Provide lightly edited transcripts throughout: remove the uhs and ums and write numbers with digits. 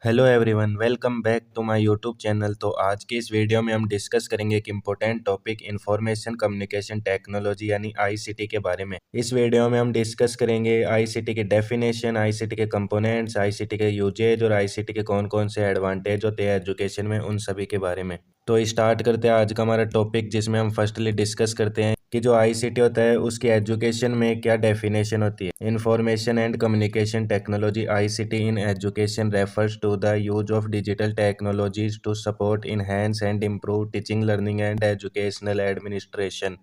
Hello everyone, welcome back to my YouTube channel. तो आज की इस वीडियो में हम डिस्कस करेंगे एक important topic information communication technology यानी आईसीटी के बारे में। इस वीडियो में हम डिस्कस करेंगे आईसीटी के डेफिनेशन, आईसीटी के कंपोनेंट्स, आईसीटी के यूजेज और आईसीटी के कौन कौन से एडवांटेज होते हैं एजुकेशन में, उन सभी के बारे में। तो स्टार्ट करते हैं आज का हमारा टॉपिक, जिसमें हम फर्स्टली डिस्कस करते हैं कि जो आईसीटी होता है उसकी एजुकेशन में क्या डेफिनेशन होती है। Information and communication technology ICT in education refers to the use of digital technologies to support, enhance and improve teaching, learning and educational administration.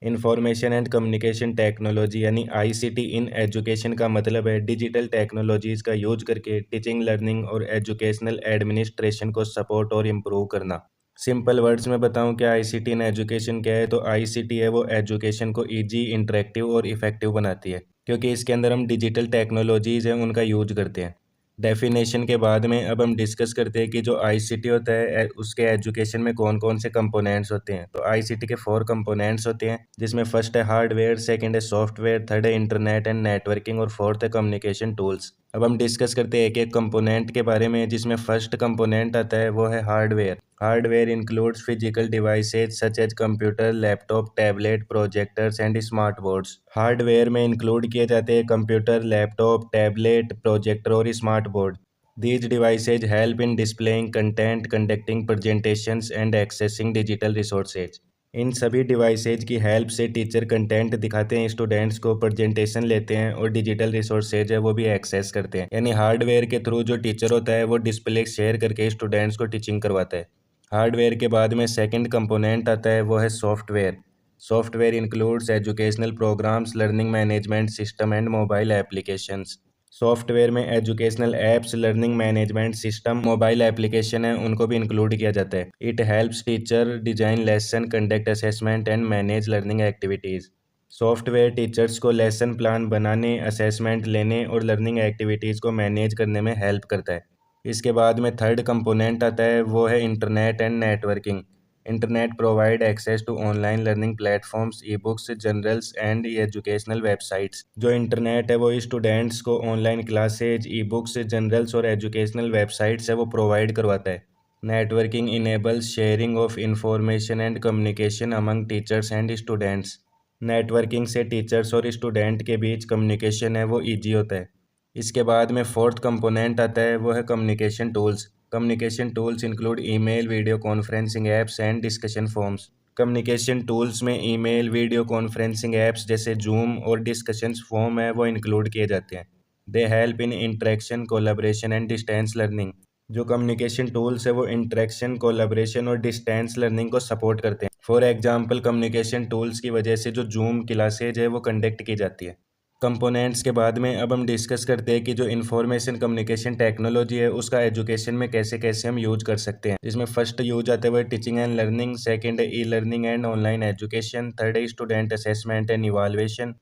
Information and communication technology यानी ICT in education का मतलब है digital technologies का use करके teaching, learning और educational administration को support और improve करना। सिंपल वर्ड्स में बताऊं क्या आईसीटी इन एजुकेशन क्या है, तो आईसीटी है वो एजुकेशन को इजी, इंटरेक्टिव और इफेक्टिव बनाती है, क्योंकि इसके अंदर हम डिजिटल टेक्नोलॉजीज हैं उनका यूज करते हैं। डेफिनेशन के बाद में अब हम डिस्कस करते हैं कि जो आईसीटी होता है उसके एजुकेशन में कौन कौन से कंपोनेंट्स होते हैं। तो आईसीटी के 4 कंपोनेंट्स होते हैं, जिसमें फर्स्ट है हार्डवेयर, सेकंड है सॉफ्टवेयर, थर्ड है इंटरनेट एंड नेटवर्किंग और फोर्थ है कम्युनिकेशन टूल्स। अब हम डिस्कस करते हैं एक एक कंपोनेंट के बारे में, जिसमें फर्स्ट कंपोनेंट आता है वो है hardware. Hardware includes physical devices such as computer, laptop, tablet, projectors and smart boards। Hardware में इंक्लूड किए जाते हैं कंप्यूटर, लैपटॉप, टैबलेट, प्रोजेक्टर और smart board. These devices help in displaying content, conducting presentations and accessing digital resources। इन सभी devices की help से teacher content दिखाते हैं, स्टूडेंट्स को प्रेजेंटेशन लेते हैं और डिजिटल रिसोर्सेज है वो भी एक्सेस करते हैं। यानी हार्डवेयर के थ्रू जो टीचर होता है वो डिस्प्ले शेयर करके स्टूडेंट्स को टीचिंग करवाता है। हार्डवेयर के बाद में सेकंड कंपोनेंट आता है वो है software. Software includes educational programs, learning management system and mobile applications. Software में educational apps, learning management system, mobile application है उनको भी इंक्लूड किया जाता है। It helps teacher design lesson, conduct assessment and manage learning activities. Software teachers को lesson plan बनाने, assessment लेने और लर्निंग एक्टिविटीज़ को मैनेज करने में हेल्प करता है। इसके बाद में थर्ड कंपोनेंट आता है वो है internet and networking. Internet provide access to online learning platforms, e books, journals and educational websites. जो इंटरनेट है वो स्टूडेंट्स को online classes, e books, journals और एजुकेशनल वेबसाइट्स है वो प्रोवाइड करवाता है। Networking enables sharing of information and communication among teachers and students. Networking से टीचर्स और स्टूडेंट के बीच कम्युनिकेशन है वो ईजी होता है। इसके बाद में फोर्थ कंपोनेंट आता है वो है communication tools. Communication tools include email, video conferencing apps and discussion forms. Communication tools में ईमेल, वीडियो कॉन्फ्रेंसिंग ऐप्स जैसे जूम और डिस्कशन फॉर्म है वो इंक्लूड किए जाते हैं। They help in interaction, collaboration and distance learning. जो कम्युनिकेशन टूल्स है वो इंटरेक्शन, कोलैबोरेशन और डिस्टेंस लर्निंग को सपोर्ट करते हैं। फॉर एग्जांपल कम्युनिकेशन टूल्स की वजह से जो जूम क्लासेज है वो कंडक्ट की जाती है। कंपोनेंट्स के बाद में अब हम डिस्कस करते हैं कि जो इंफॉर्मेशन कम्युनिकेशन टेक्नोलॉजी है उसका एजुकेशन में कैसे कैसे हम यूज कर सकते हैं। जिसमें फर्स्ट यूज आते हुए टीचिंग एंड लर्निंग, सेकंड है e learning and online education, third है student assessment and evaluation,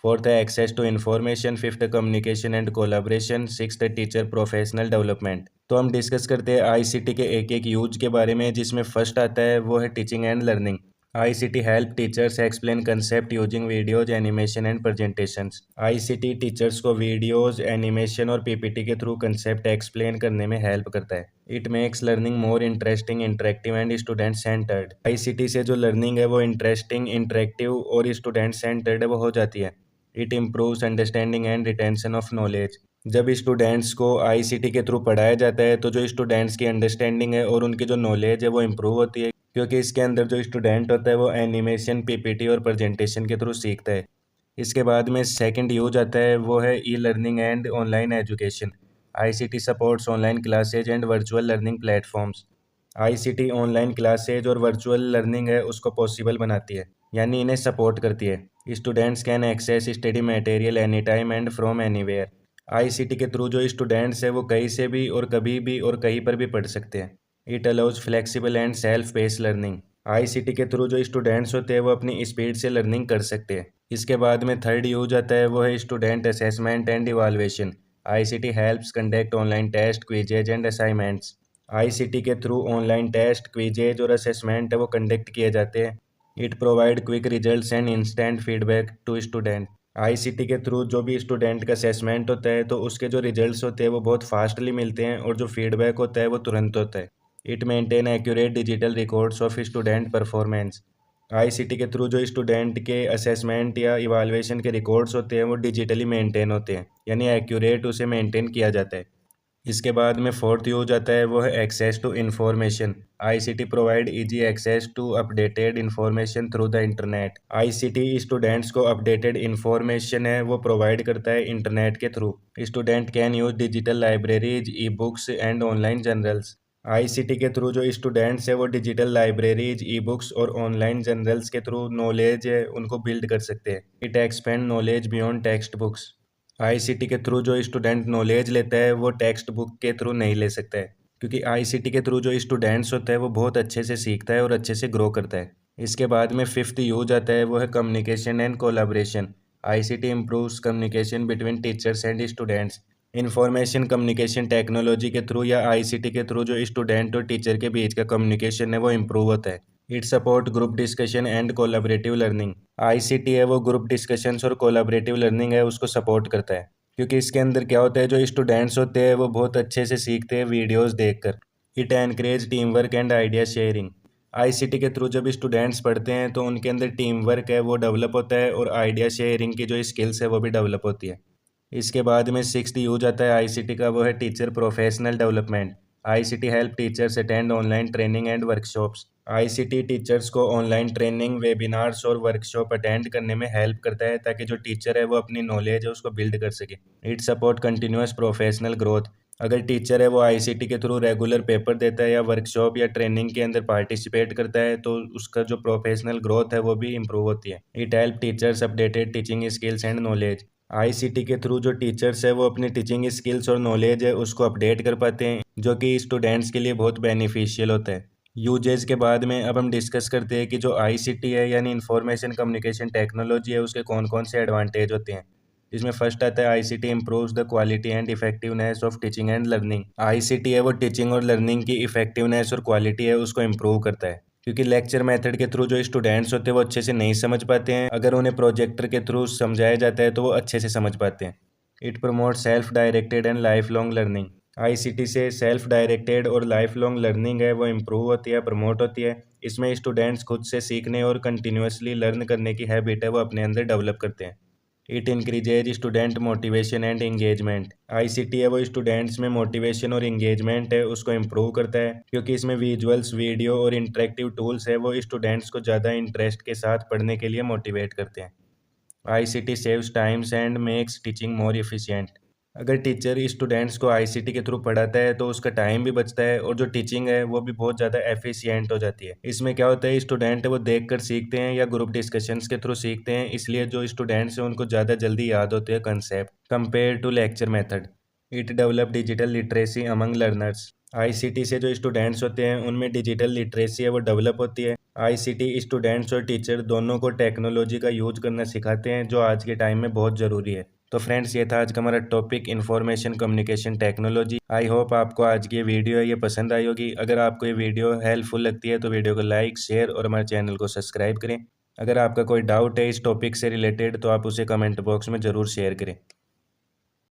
fourth है एक्सेस टू इन्फॉर्मेशन, फिफ्थ है कम्युनिकेशन एंड कोलैबोरेशन, सिक्स्थ है टीचर प्रोफेशनल डेवलपमेंट। तो हम डिस्कस करते हैं आईसीटी के एक एक यूज के बारे में, जिसमें फर्स्ट आता है वो है teaching and learning. ICT help teachers explain concept using videos, animation and presentations। ICT teachers को वीडियोस, एनिमेशन और पीपीटी के थ्रू कंसेप्ट एक्सप्लेन करने में हेल्प करता है। It makes learning more interesting, interactive and student centred. ICT से जो learning है वो इंटरेस्टिंग, इंटरेक्टिव और स्टूडेंट सेंटर्ड वो हो जाती है। It improves understanding and retention of knowledge. जब स्टूडेंट्स को आईसीटी के थ्रू पढ़ाया जाता है तो जो स्टूडेंट्स की अंडरस्टैंडिंग है और उनकी जो नॉलेज है वो इम्प्रूव होती है, क्योंकि इसके अंदर जो स्टूडेंट होता है वो एनिमेशन, पीपीटी और प्रेजेंटेशन के थ्रू सीखता है। इसके बाद में सेकंड यूज आता है वो है e learning and online education. ICT supports online classes and virtual learning platforms. ICT online classes और वर्चुअल लर्निंग है उसको पॉसिबल बनाती है, यानी इन्हें सपोर्ट करती है। Students can access study material any time and from anywhere. ICT के थ्रू जो स्टूडेंट्स है वो कहीं से भी और कभी भी और कहीं पर भी पढ़ सकते हैं। It allows flexible and self pace learning. ICT के थ्रू जो स्टूडेंट्स होते हैं वो अपनी स्पीड से लर्निंग कर सकते हैं। इसके बाद में थर्ड यूज आता है वो है student assessment and evaluation. ICT helps conduct online test, quizzes and assignments. ICT के थ्रू ऑनलाइन टेस्ट, क्विजेज और असेसमेंट है वो कंडक्ट किए जाते हैं। It provide quick results and instant feedback to student. ICT के थ्रू जो भी स्टूडेंट का असेसमेंट होता है तो उसके जो रिजल्ट्स होते हैं वो बहुत फास्टली मिलते हैं और जो फीडबैक होता है वो तुरंत होता है। It maintain accurate digital records of student performance. ICT के थ्रू जो स्टूडेंट के असेसमेंट या इवाल्युएशन के रिकॉर्ड्स होते हैं वो डिजिटली मेंटेन होते हैं, यानी एक्यूरेट उसे मेंटेन किया जाता है। इसके बाद में फोर्थ यूज आता है वो है access to information. ICT provide easy access to updated information through the internet. ICT students को अपडेटेड इंफॉर्मेशन है वो प्रोवाइड करता है इंटरनेट के through. Student can use digital libraries, e books and online journals. ICT के through जो students है वो डिजिटल लाइब्रेरीज, ई बुक्स और ऑनलाइन जर्नल्स के थ्रू नॉलेज है उनको बिल्ड कर सकते हैं। It expand knowledge beyond text books. ICT के थ्रू जो स्टूडेंट नॉलेज लेता है वो टेक्स्ट बुक के थ्रू नहीं ले सकता है, क्योंकि आईसीटी के थ्रू जो स्टूडेंट्स होता है वो बहुत अच्छे से सीखता है और अच्छे से ग्रो करता है। इसके बाद में फिफ्थ यूज आता है वो है communication and collaboration. ICT improves communication between teachers and students. Information communication technology के थ्रू या आईसीटी के थ्रू जो स्टूडेंट और टीचर के बीच का कम्युनिकेशन है वो इम्प्रूव होता है। It support group discussion and collaborative learning. ICT है वो ग्रुप डिस्कशंस और कोलाबरेटिव लर्निंग है उसको सपोर्ट करता है, क्योंकि इसके अंदर क्या होता है जो स्टूडेंट्स होते हैं वो बहुत अच्छे से सीखते हैं वीडियोस देखकर। It encourage team work and idea sharing. ICT के थ्रू जब स्टूडेंट्स पढ़ते हैं तो उनके अंदर टीम वर्क है वो डेवलप होता है और आइडिया शेयरिंग की जो स्किल्स है वो भी डेवलप होती है। इसके बाद में सिक्स्थ यूज आता है आईसीटी का वो है teacher professional development. ICT help teachers attend online training and workshops. ICT teachers को ऑनलाइन ट्रेनिंग, वेबिनार्स और वर्कशॉप अटेंड करने में हेल्प करता है ताकि जो टीचर है वो अपनी नॉलेज है उसको बिल्ड कर सके। It support continuous professional growth. अगर टीचर है वो आईसीटी के थ्रू रेगुलर पेपर देता है या वर्कशॉप या ट्रेनिंग के अंदर पार्टिसिपेट करता है तो उसका जो प्रोफेशनल ग्रोथ है वो भी इम्प्रूव होती है। It help teachers updated teaching skills and knowledge. ICT के थ्रू जो टीचर्स है वो अपनी टीचिंग स्किल्स और नॉलेज है उसको अपडेट कर पाते हैं, जो कि स्टूडेंट्स के लिए बहुत बेनिफिशियल होता है। यूजेस के बाद में अब हम डिस्कस करते हैं कि जो आईसीटी है यानी इंफॉर्मेशन कम्युनिकेशन टेक्नोलॉजी है उसके कौन कौन से एडवांटेज होते हैं। इसमें फर्स्ट आता है ICT improves the quality and effectiveness of teaching and learning. ICT है वो टीचिंग और लर्निंग की इफेक्टिवनेस और क्वालिटी है उसको इम्प्रूव करता है, क्योंकि लेक्चर मेथड के थ्रू जो स्टूडेंट्स होते हैं वो अच्छे से नहीं समझ पाते हैं, अगर उन्हें प्रोजेक्टर के थ्रू समझाया जाता है तो वो अच्छे से समझ पाते हैं। It promote self directed and life long learning. ICT से सेल्फ डायरेक्टेड और लाइफ लॉन्ग लर्निंग है वो इम्प्रूव होती है, प्रमोट होती है। इसमें स्टूडेंट्स खुद से सीखने और कंटिन्यूसली लर्न करने की हैबिट है वो अपने अंदर डेवलप करते हैं। It increases student motivation and engagement. ICT है वो स्टूडेंट्स में मोटिवेशन और एंगेजमेंट है उसको इम्प्रूव करता है, क्योंकि इसमें विजुअल्स, वीडियो और इंटरेक्टिव टूल्स है वो स्टूडेंट्स को ज़्यादा इंटरेस्ट के साथ पढ़ने के लिए मोटिवेट करते हैं। ICT saves times and makes teaching more efficient. अगर टीचर स्टूडेंट्स को आईसीटी के थ्रू पढ़ाता है तो उसका टाइम भी बचता है और जो टीचिंग है वो भी बहुत ज़्यादा एफिशिएंट हो जाती है। इसमें क्या होता है स्टूडेंट है वो देख कर सीखते हैं या ग्रुप डिस्कशंस के थ्रू सीखते हैं, इसलिए जो स्टूडेंट्स हैं उनको ज़्यादा जल्दी याद होते हैं concept compare to lecture method. It develop digital literacy among learners. ICT से जो स्टूडेंट्स होते हैं उनमें डिजिटल लिटरेसी है वो डेवलप होती है। आईसीटी स्टूडेंट्स और टीचर दोनों को टेक्नोलॉजी का यूज करना सिखाते हैं, जो आज के टाइम में बहुत ज़रूरी है। तो फ्रेंड्स ये था आज का हमारा topic information communication technology. I hope आपको आज की ये वीडियो है ये पसंद आई होगी। अगर आपको ये वीडियो हेल्पफुल लगती है तो वीडियो को लाइक, शेयर और हमारे चैनल को सब्सक्राइब करें। अगर आपका कोई डाउट है इस टॉपिक से रिलेटेड तो आप उसे कमेंट बॉक्स में ज़रूर शेयर करें।